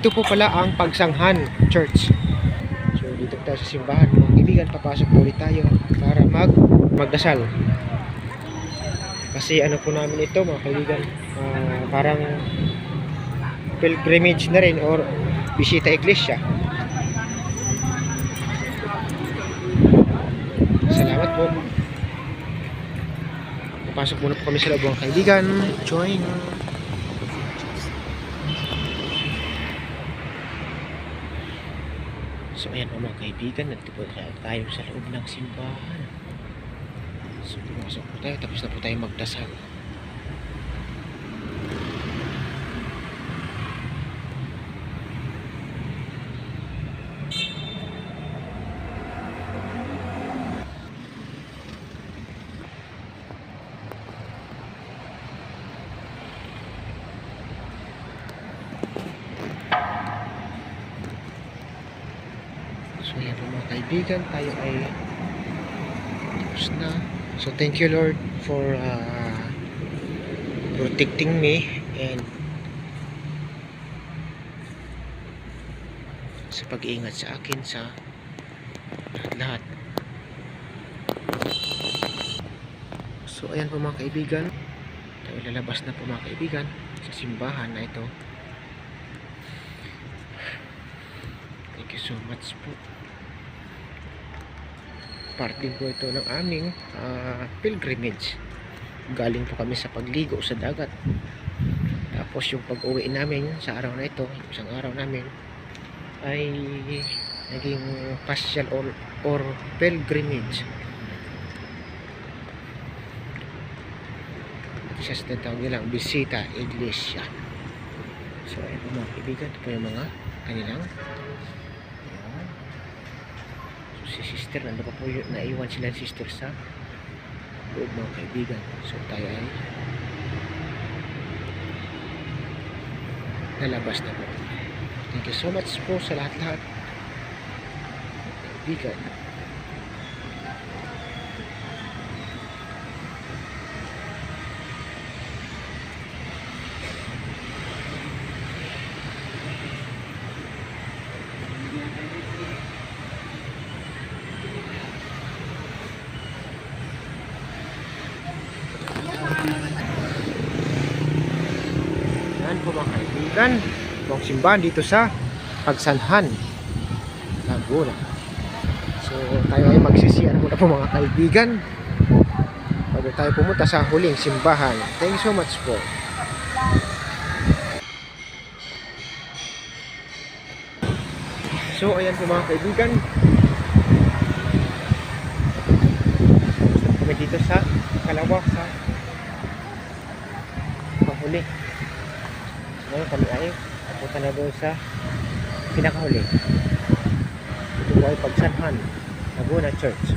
Ito po pala ang Pagsanghan Church. So dito tayo sa simbahan mga kaibigan, papasok po ulit tayo para magdasal. Kasi ano po namin ito mga kaibigan, parang pilgrimage na rin or bisita iglesia. Salamat po. Papasok muna po kami sa loob mga kaibigan. Join. So ayan po mga kaibigan, nandito po tayo sa loob ng simbahan. So pumasok po tayo, tapos na po tayo magdasal. So ayan po mga kaibigan, tayo ay tapos na. So thank you Lord for protecting me and sa pag-iingat sa akin sa lahat. So ayan po mga kaibigan, tayo lalabas na po mga kaibigan sa simbahan na ito. Thank you so much po. Parte po ito ng aming pilgrimage. Galing po kami sa pagligo sa dagat. Tapos yung pag-uwi namin sa araw na ito, isang araw namin ay naging pasyal or pilgrimage. Isa sa tinatawag nilang bisita iglesia. So ayun po mga kaibigan, ito po yung mga kanilang si sister, nando pa po yun, naiwan sila sister sa loob mga kaibigan. So tayo ay nalabas na po. Thank you so much po sa lahat-lahat kaibigan. Yan po mga kaibigan, itong simbahan dito sa Pagsanghan, Laguna. So tayo ay magsisiyan muna po mga kaibigan bago tayo pumunta sa huling simbahan. Thank you so much po. So ayan po mga kaibigan, kami dito sa kalawa sa panghuli. Ngayon kami ay papunta na doon sa pinakahuli. Ito po ay Pagsanghan Laguna Church.